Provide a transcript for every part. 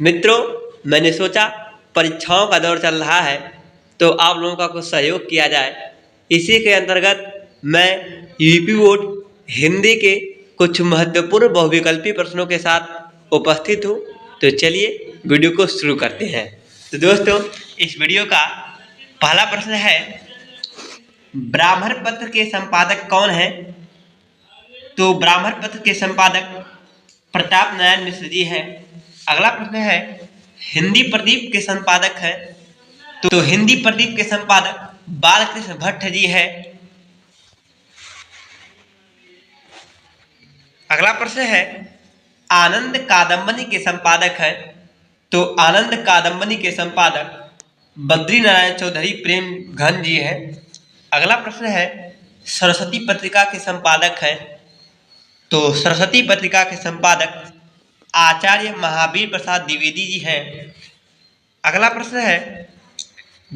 मित्रों, मैंने सोचा परीक्षाओं का दौर चल रहा है तो आप लोगों का कुछ सहयोग किया जाए। इसी के अंतर्गत मैं यूपी बोर्ड हिंदी के कुछ महत्वपूर्ण बहुविकल्पी प्रश्नों के साथ उपस्थित हूँ। तो चलिए वीडियो को शुरू करते हैं। तो दोस्तों, इस वीडियो का पहला प्रश्न है, ब्राह्मण पत्र के संपादक कौन है? तो ब्राह्मण पत्र के संपादक प्रताप नारायण मिश्र जी हैं। अगला प्रश्न है, हिंदी प्रदीप के संपादक है? तो हिंदी प्रदीप के संपादक बालकृष्ण भट्ट जी है। अगला प्रश्न है, आनंद कादम्बनी के संपादक है? तो आनंद कादम्बनी के संपादक बद्री नारायण चौधरी प्रेम घन जी है। अगला प्रश्न है, सरस्वती पत्रिका के संपादक है? तो सरस्वती पत्रिका के संपादक आचार्य महावीर प्रसाद द्विवेदी जी हैं। अगला प्रश्न है,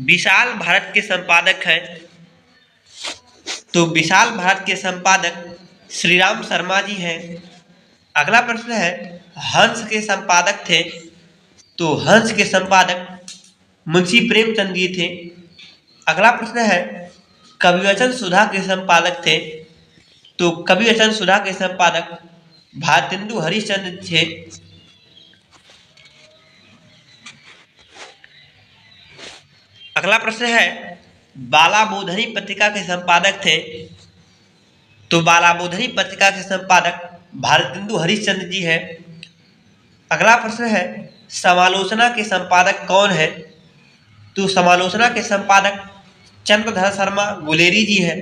विशाल भारत के संपादक है? तो विशाल भारत के संपादक श्री राम शर्मा जी हैं। अगला प्रश्न है, हंस के संपादक थे? तो हंस के संपादक मुंशी प्रेमचंद जी थे। अगला प्रश्न है, कविवचन सुधा के संपादक थे? तो कविवचन सुधा के संपादक भारतेंदु हरिश्चंद्र थे। अगला प्रश्न है, बालाबोधनी पत्रिका के संपादक थे? तो बालाबोधनी पत्रिका के संपादक भारतेंदु हरिश्चंद्र जी हैं। अगला प्रश्न है, समालोचना के संपादक कौन है? तो समालोचना के संपादक चंद्रधर शर्मा गुलेरी जी हैं।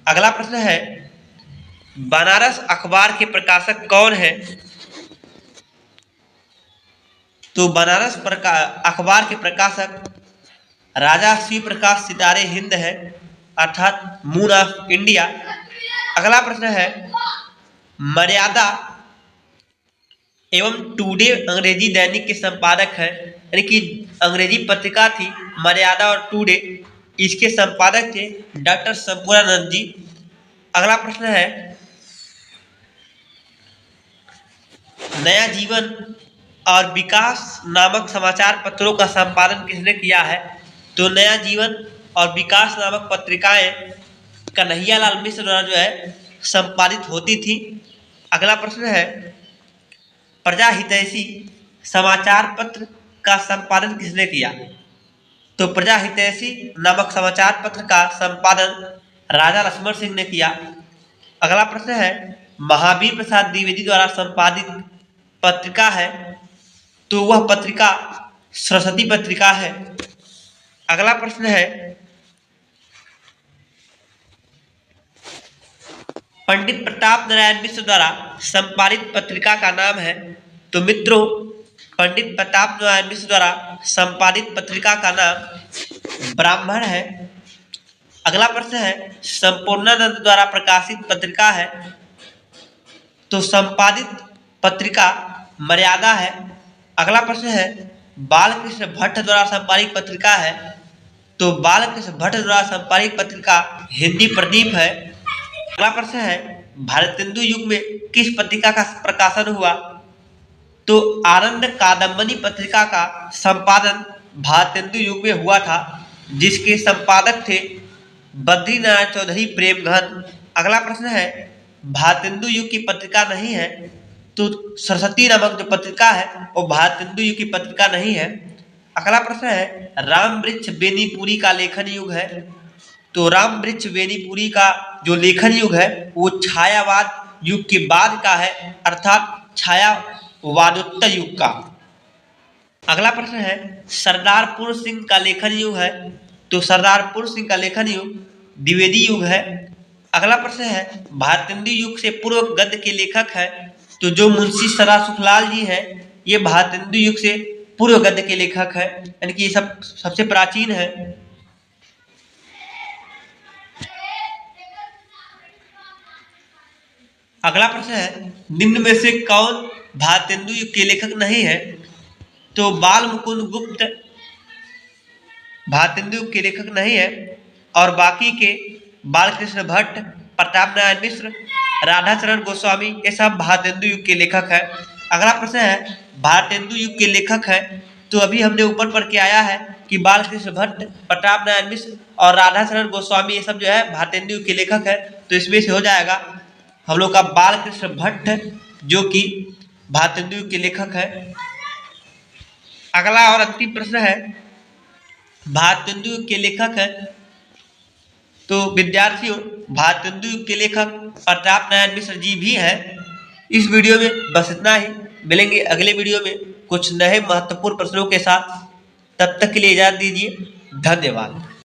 अगला प्रश्न है, बनारस अखबार के प्रकाशक कौन है? तो बनारस अखबार के प्रकाशक राजा शिव प्रकाश सितारे हिंद है, अर्थात मून ऑफ इंडिया। अगला प्रश्न है, मर्यादा एवं टुडे अंग्रेजी दैनिक के संपादक है, यानी कि अंग्रेजी पत्रिका थी मर्यादा और टुडे, इसके संपादक थे डॉक्टर संपूर्णानंद जी। अगला प्रश्न है, नया जीवन और विकास नामक समाचार पत्रों का संपादन किसने किया है? तो नया जीवन और विकास नामक पत्रिकाएं कन्हैयालाल मिश्र द्वारा जो है संपादित होती थी। अगला प्रश्न है, प्रजा हितैषी समाचार पत्र का संपादन किसने किया? तो प्रजा हितैषी नामक समाचार पत्र का संपादन राजा लक्ष्मण सिंह ने किया। अगला प्रश्न है, महावीर प्रसाद द्विवेदी द्वारा संपादित पत्रिका है? तो वह पत्रिका सरस्वती पत्रिका है। अगला प्रश्न है, पंडित प्रताप नारायण मिश्र द्वारा संपादित पत्रिका का नाम है? तो मित्रों, पंडित प्रताप नारायण मिश्र द्वारा संपादित पत्रिका का नाम ब्राह्मण है। अगला प्रश्न है, संपूर्णानंद द्वारा प्रकाशित पत्रिका है? तो संपादित पत्रिका मर्यादा है। अगला प्रश्न है, बालकृष्ण भट्ट द्वारा संपादित पत्रिका है? तो बालकृष्ण भट्ट द्वारा संपादित पत्रिका हिंदी प्रदीप है। अगला प्रश्न है, भारतेंदु युग में किस पत्रिका का प्रकाशन हुआ? तो आनंद कादम्बनी पत्रिका का संपादन भारतेंदु युग में हुआ था, जिसके संपादक थे बद्री नारायण चौधरी प्रेम घन। अगला प्रश्न है, भारतेंदु युग की पत्रिका नहीं है? तो सरस्वती नामक जो पत्रिका है वो भारतेंदु युग की पत्रिका नहीं है। अगला प्रश्न है, राम वृक्ष बेनीपुरी का लेखन युग है? तो राम वृक्ष बेनीपुरी का जो लेखन युग है वो छायावाद युग के बाद का है, अर्थात छायावादोत्तर युग का। अगला प्रश्न है, सरदार पूर्ण सिंह का लेखन युग है? तो सरदार पूर्ण सिंह का लेखन युग द्विवेदी युग है। अगला प्रश्न है, भारतेंदु युग से पूर्व गद्य के लेखक है? तो जो मुंशी सरा सुखलाल जी हैं ये भारतेंदु युग से पूर्व गद्य के लेखक है, यानी कि ये सबसे प्राचीन है। अगला प्रश्न है, निम्न में से कौन भारतेंदु युग के लेखक नहीं है? तो बाल मुकुंद गुप्त भारतेंदु युग के लेखक नहीं है, और बाकी के बालकृष्ण भट्ट, प्रताप नारायण मिश्र, राधाचरण गोस्वामी, ये सब भारतेंदु युग के लेखक है। अगला प्रश्न है भारतेंदु युग के लेखक है। तो अभी हमने ऊपर पढ़ के आया है कि बाल कृष्ण भट्ट, प्रताप नारायण मिश्र और राधा शरण गोस्वामी, ये सब जो है भारतेंदु युग के लेखक है। तो इसमें से हो जाएगा हम लोग का बाल कृष्ण भट्ट, जो कि भारतेंदु युग के लेखक है। अगला और अंतिम प्रश्न है भारतेंदु युग के लेखक है। तो विद्यार्थियों, भारतेंदु युग के लेखक प्रताप नारायण मिश्र जी भी हैं। इस वीडियो में बस इतना ही। मिलेंगे अगले वीडियो में कुछ नए महत्वपूर्ण प्रश्नों के साथ। तब तक के लिए इजाजत दीजिए। धन्यवाद।